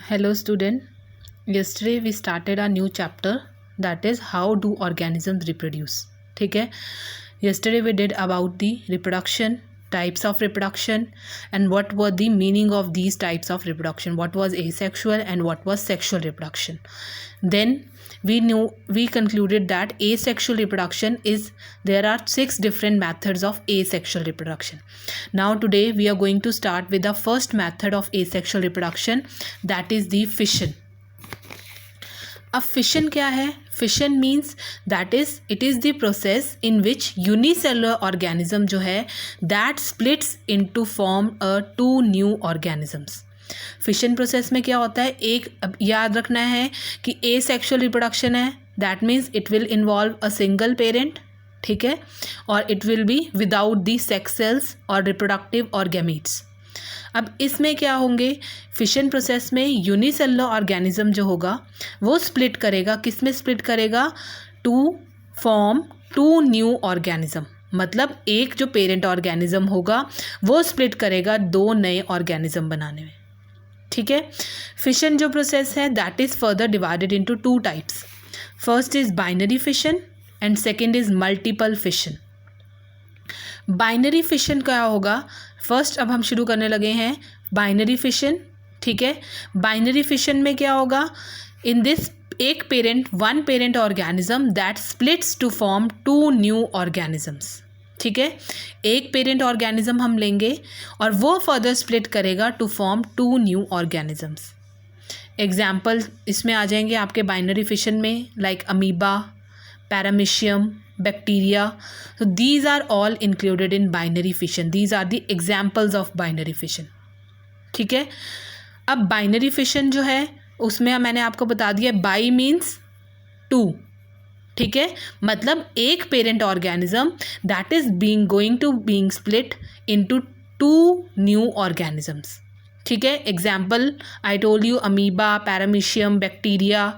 Hello student. Yesterday we started a new chapter, that is how do organisms reproduce. ठीक है. Yesterday we did about the reproduction, types of reproduction, and what were the meaning of these types of reproduction, what was asexual and what was sexual reproduction. Then we concluded that asexual reproduction is, there are 6 different methods of asexual reproduction. Now today we are going to start with the first method of asexual reproduction, that is the fission. अब fission क्या है? Fission means that is it is the process in which unicellular organism जो है that splits into form two new organisms. Fission process में क्या होता है, एक याद रखना है कि एसेक्सुअल रिप्रोडक्शन है, that means it will involve a single parent, ठीक है, और it will be without the sex cells और रिप्रोडक्टिव और गैमीट्स. अब इसमें क्या होंगे, फिशन प्रोसेस में यूनिसेलुलर ऑर्गेनिज्म जो होगा वो स्प्लिट करेगा, किस में स्प्लिट करेगा, to form two new organism. मतलब एक जो पेरेंट ऑर्गेनिज्म होगा वो स्प्लिट करेगा दो नए ऑर्गेनिज्म बनाने में, ठीक है. फिशन जो प्रोसेस है that is further divided into 2 types. First is binary fission and second is multiple fission. Binary fission क्या होगा, फर्स्ट अब हम शुरू करने लगे हैं बाइनरी फिशन, ठीक है. बाइनरी फिशन में क्या होगा, इन दिस एक parent one parent organism that splits to form 2 new organisms, ठीक है. एक पेरेंट ऑर्गेनिज्म हम लेंगे और वो फर्दर स्प्लिट करेगा to form 2 new organisms. Example इसमें आ जाएंगे आपके बाइनरी फिशन में, like amoeba, paramecium, bacteria. so these are all included in binary fission. These are the examples of binary fission, ठीक है. अब बाइनरी फिशन जो है उसमें मैंने आपको बता दिया, बाई मीन्स 2, ठीक है, मतलब एक parent organism that is being split into 2 new organisms, ठीक है. Example I told you amoeba, paramecium, bacteria,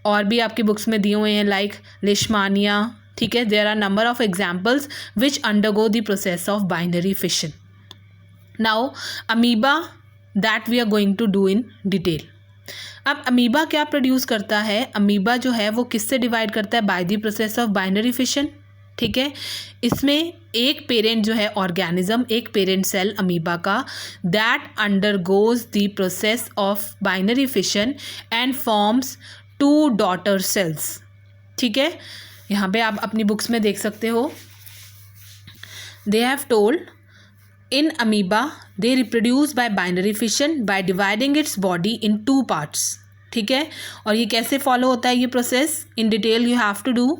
और भी आपकी बुक्स में दिए हुए हैं लाइक लिशमानिया, ठीक है. There are number of examples which undergo the process of binary fission. Now amoeba that we are going to do in detail. अब अमीबा क्या प्रोड्यूस करता है, अमीबा जो है वो किससे डिवाइड करता है, bye the process of binary fission, ठीक है. इसमें एक पेरेंट जो है ऑर्गेनिज्म, एक पेरेंट सेल अमीबा का, that undergoes the process of binary fission and forms 2 daughter sales, ठीक है. यहाँ पे आप अपनी बुक्स में देख सकते हो, they have told in amoeba they reproduce by binary fission by dividing its body in 2 parts, ठीक है. और ये कैसे फॉलो होता है ये process, in detail you have to do.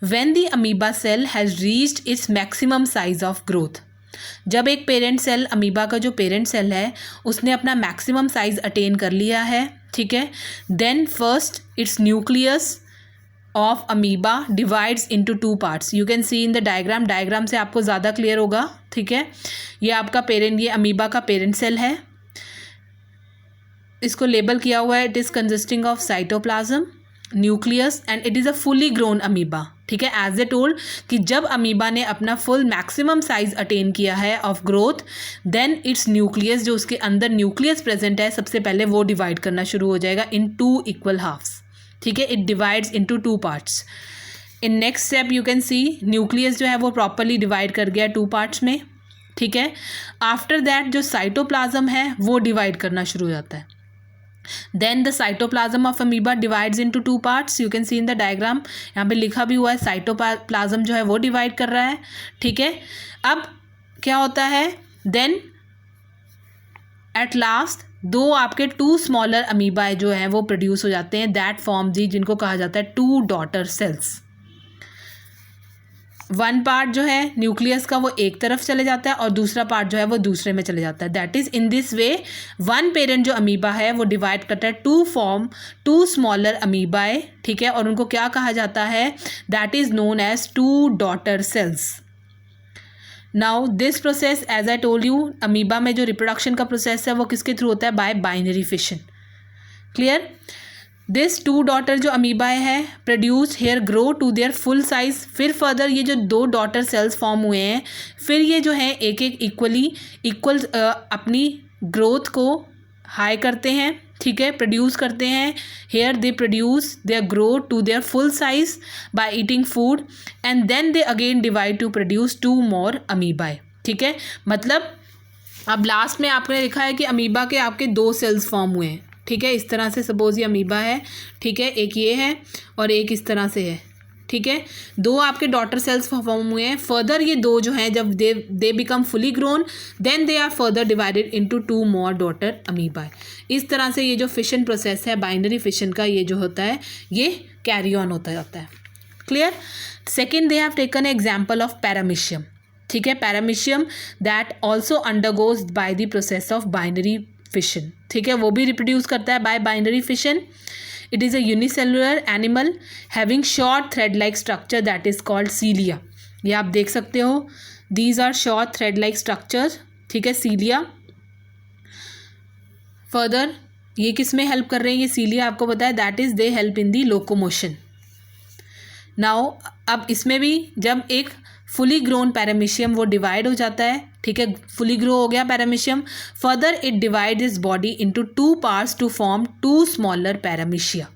When the amoeba cell has reached its maximum size of growth, जब एक पेरेंट सेल अमीबा का जो पेरेंट सेल है उसने अपना मैक्सिमम साइज अटेन कर लिया है, ठीक है, then first its nucleus of amoeba divides into 2 parts. You can see in the diagram से आपको ज़्यादा क्लियर होगा, ठीक है. ये आपका पेरेंट, ये अमीबा का पेरेंट सेल है, इसको लेबल किया हुआ है, it is consisting of cytoplasm, nucleus and it is a fully grown amoeba, ठीक है. एज ए टोल्ड कि जब अमीबा ने अपना फुल मैक्सिमम साइज अटेन किया है of growth, then its nucleus, जो उसके अंदर न्यूक्लियस प्रेजेंट है सबसे पहले वो डिवाइड करना शुरू हो जाएगा इन 2 इक्वल हाफ्स, ठीक है. It divides into 2 parts. In next step you can C nucleus जो है वो प्रॉपरली डिवाइड कर गया 2 पार्ट्स में, ठीक है. आफ्टर दैट जो साइटोप्लाज्म है वो डिवाइड करना शुरू हो जाता है. Then the cytoplasm of amoeba divides into 2 parts. You can see in the diagram, यहाँ पे लिखा भी हुआ है साइटोप्लाज्म जो है वो डिवाइड कर रहा है, ठीक है. अब क्या होता है, देन एट लास्ट 2 आपके 2 स्मॉलर अमीबा जो हैं वो प्रोड्यूस हो जाते हैं, दैट फॉर्म जी जिनको कहा जाता है 2 डॉटर सेल्स. 1 पार्ट जो है न्यूक्लियस का वो एक तरफ चले जाता है और दूसरा पार्ट जो है वो दूसरे में चले जाता है. That is in this way 1 parent जो अमीबा है वो डिवाइड करता है 2 फॉर्म 2 स्मॉलर अमीबाए, ठीक है. और उनको क्या कहा जाता है, that is known as 2 daughter cells. Now this process as I told you, amoeba में जो रिप्रोडक्शन का प्रोसेस है वो किसके थ्रू होता है, by binary fission. Clear. This 2 daughter जो अमीबाए है produce here grow to their full size. फिर फर्दर ये जो 2 डॉटर सेल्स फॉर्म हुए हैं, फिर ये जो है एक एक इक्वल अपनी ग्रोथ को हाई करते हैं, ठीक है, प्रोड्यूस करते हैं। Here they produce their grow to their full size by eating food and then they again divide to produce 2 more amoebae, ठीक है। मतलब अब लास्ट में आपने देखा है कि अमीबा के आपके 2 सेल्स फॉर्म हुए हैं, ठीक है। इस तरह से सपोज ये अमीबा है, ठीक है, एक ये है और एक इस तरह से है, ठीक है। 2 आपके डॉटर सेल्स फॉर्म हुए हैं। फर्दर ये 2 जो हैं जब they become fully grown then they are further divided into 2 more daughter amoeba. इस तरह से ये जो फिशन प्रोसेस है बाइनरी फिशन का, ये जो होता है ये कैरी ऑन होता जाता है। Clear. Second they have taken example of paramecium, ठीक है। Paramecium that also undergoes bye the process of binary fission, ठीक है, वो भी रिप्रोड्यूस करता है by binary fission. It is a unicellular animal having short thread-like structure that is called cilia. ये आप देख सकते हो, these are short thread-like structures, ठीक है, cilia. Further, ये किस में हेल्प कर रहे हैं ये cilia, आपको पता है, that is they help in the locomotion. Now अब इसमें भी जब एक फुली ग्रोन पैरामीशियम वो डिवाइड हो जाता है, ठीक है, फुली ग्रो हो गया paramecium, further it divide is body into 2 parts to form 2 smaller paramecia.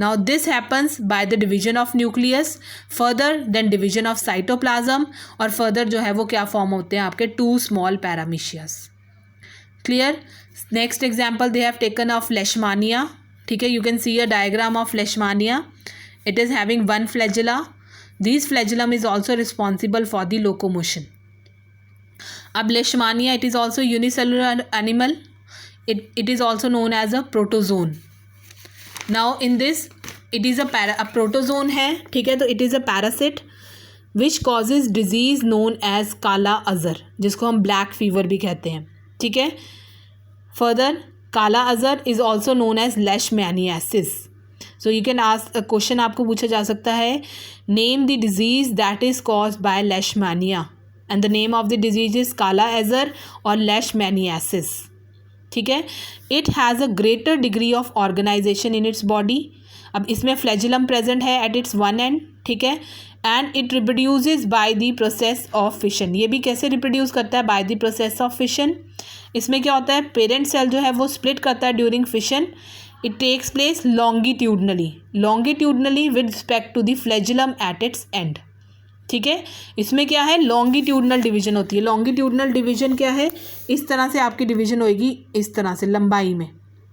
Now this happens by the division of nucleus, further then division of cytoplasm, और further जो है वो क्या फॉर्म होते हैं आपके 2 small paramecias. Clear. Next example they have taken of Leishmania, ठीक है, you can see a diagram of Leishmania. It is having 1 flagella. This flagellum is also responsible for the locomotion. अब लेशमानिया it is also unicellular animal. It is also known as a protozoan. Now in this it is a protozoan है, ठीक है, तो it is a parasite which causes disease known as काला अज़र, जिसको हम black fever भी कहते हैं, ठीक है. Further, kala azar is also known as leishmaniasis. So you can ask question, आपको पूछा जा सकता है, name the disease that is caused by leishmania, and the name of the disease is kala azar और लेशमैनियासिस, ठीक है. It has a greater degree of organization in its body. अब इसमें फ्लैजिलम प्रेजेंट है एट इट्स 1 end, ठीक है, and it reproduces by the process of fission. ये भी कैसे रिप्रोड्यूस करता है, bye the process of fission. इसमें क्या होता है, पेरेंट सेल जो है वो स्प्लिट करता है during fission. It takes place longitudinally with respect to the flagellum at its end, ठीक है. इसमें क्या है, लॉन्गिट्यूडनल डिवीजन होती है. लॉन्गिट्यूडनल डिवीजन क्या है, इस तरह से आपकी डिवीजन होएगी, इस तरह से लंबाई में,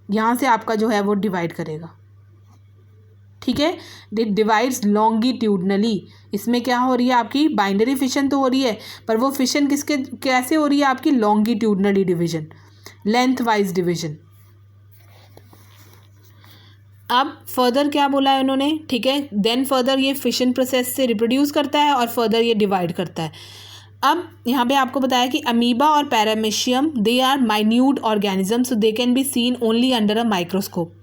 यहाँ से आपका जो है वो डिवाइड करेगा, ठीक है. It divides longitudinally. इसमें क्या हो रही है आपकी बाइनरी फिशन तो हो रही है, पर वो फिशन किसके कैसे हो रही है आपकी, longitudinally division, length wise division. अब फर्दर क्या बोला है उन्होंने, ठीक है, देन फर्दर ये फिशन प्रोसेस से रिप्रोड्यूस करता है और फर्दर ये डिवाइड करता है. अब यहाँ पे आपको बताया कि अमीबा और paramecium they are minute organism, so they can be seen only under a microscope,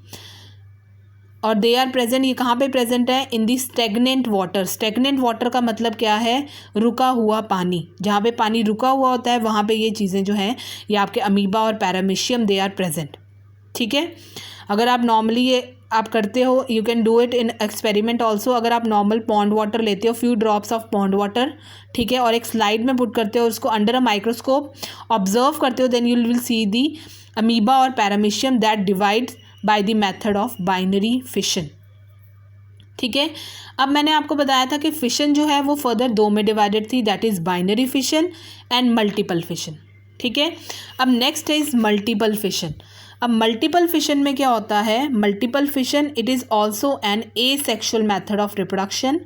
और दे आर प्रेजेंट, ये कहाँ पे प्रेजेंट है, in the stagnant water. Stagnant water का मतलब क्या है, रुका हुआ पानी. जहाँ पे पानी रुका हुआ होता है वहाँ पे ये चीज़ें जो हैं ये आपके अमीबा और पैरामीशियम दे आर प्रेजेंट, ठीक है. अगर आप नॉर्मली ये आप करते हो, you can do it in experiment also. अगर आप नॉर्मल पॉन्ड वाटर लेते हो, few drops of pond water, ठीक है, और एक स्लाइड में पुट करते हो, उसको अंडर अ माइक्रोस्कोप ऑब्जर्व करते हो, then you will see the amoeba और paramecium that divides by the method of binary fission, ठीक है. अब मैंने आपको बताया था कि फिशन जो है वो फर्दर 2 में डिवाइडेड थी, that is binary fission and multiple fission, ठीक है. अब नेक्स्ट इज़ मल्टीपल फिशन. अब मल्टीपल फिशन में क्या होता है, multiple fission it is also an asexual method of reproduction.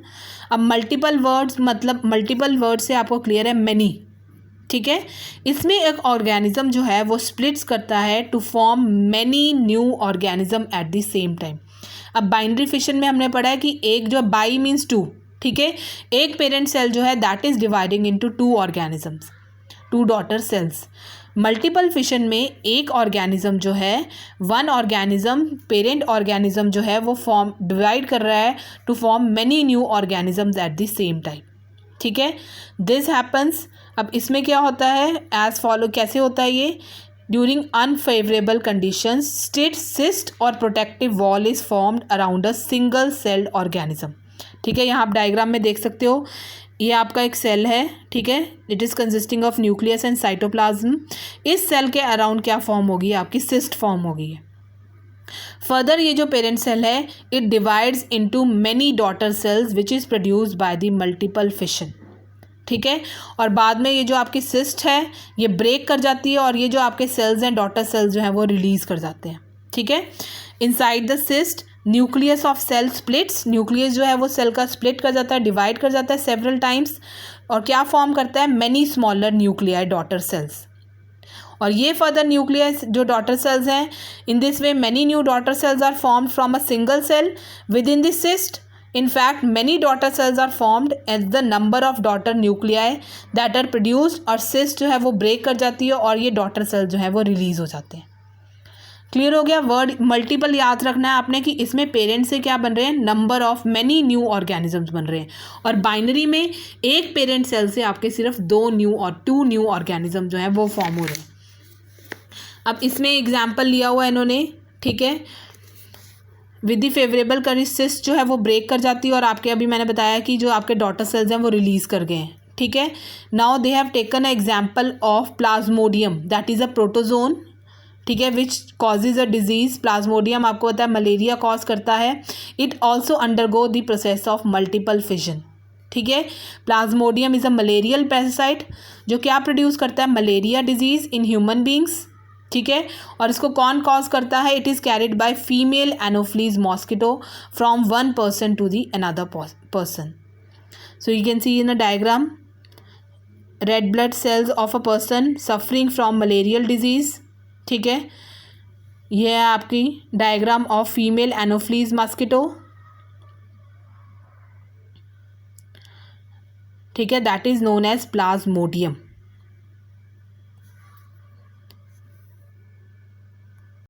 अब मल्टीपल वर्ड्स मतलब मल्टीपल वर्ड से आपको क्लियर है मैनी, ठीक है. इसमें एक ऑर्गेनिज्म जो है वो स्प्लिट्स करता है to form many new organism at the same time. अब बाइनरी फिशन में हमने पढ़ा है कि एक जो बाई मीन्स 2, ठीक है, एक पेरेंट सेल जो है that is dividing into 2 organisms, 2 daughter sales. Multiple fission में एक ऑर्गेनिज्म जो है, 1 ऑर्गेनिज्म पेरेंट ऑर्गेनिज्म जो है वो फॉर्म डिवाइड कर रहा है to form many new organisms at the same time, ठीक है. This happens. अब इसमें क्या होता है, एज फॉलो, कैसे होता है ये, during unfavourable conditions state cyst और protective wall is formed around a single celled organism, ठीक है. यहाँ आप डायग्राम में देख सकते हो, ये आपका एक सेल है, ठीक है, it is consisting of nucleus and cytoplasm. इस सेल के अराउंड क्या फॉर्म होगी, आपकी सिस्ट फॉर्म होगी। फर्दर ये जो पेरेंट सेल है it divides into many daughter cells which is produced by the multiple fission, ठीक है। और बाद में ये जो आपकी सिस्ट है ये ब्रेक कर जाती है और ये जो आपके सेल्स हैं डॉटर सेल्स जो हैं वो रिलीज़ कर जाते हैं, ठीक है। Inside the cyst nucleus of cell splits, nucleus जो है वो सेल का स्प्लिट कर जाता है, डिवाइड कर जाता है सेवरल टाइम्स, और क्या फॉर्म करता है, many smaller nuclei daughter cells. और ये फर्दर न्यूक्लियस जो डॉटर सेल्स हैं, in this way many new daughter cells are formed from a single cell within this cyst. In fact, many daughter cells are formed as the number of daughter nuclei that are produced, और cyst जो है वो break कर जाती है और ये daughter cell जो है वो रिलीज हो जाते हैं। क्लियर हो गया। वर्ड मल्टीपल याद रखना है आपने कि इसमें पेरेंट से क्या बन रहे हैं, number of many new organisms बन रहे हैं, और बाइनरी में एक पेरेंट सेल से आपके सिर्फ 2 न्यू ऑर्गेनिज्म जो है वो फॉर्म हो रहे हैं। अब इसमें एग्जाम्पल लिया हुआ है इन्होंने, ठीक है, विद द फेवरेबल करी सिस्ट जो है वो ब्रेक कर जाती है और आपके अभी मैंने बताया कि जो आपके डॉटर सेल्स हैं वो रिलीज़ कर गए हैं, ठीक है। Now they have taken a example of Plasmodium that is a protozoan, ठीक है, which causes a disease. Plasmodium आपको पता है मलेरिया कॉज करता है। It also undergo the process of multiple fission, ठीक है। Plasmodium is a malarial parasite जो क्या प्रोड्यूस करता है, malaria disease in human beings, ठीक है। और इसको कौन कॉज करता है, it is carried by female anopheles mosquito from one person to the another person. So you can see in a diagram red blood cells of a person suffering from malarial disease, ठीक है। यह है आपकी diagram of female anopheles mosquito, ठीक है, that is known as Plasmodium.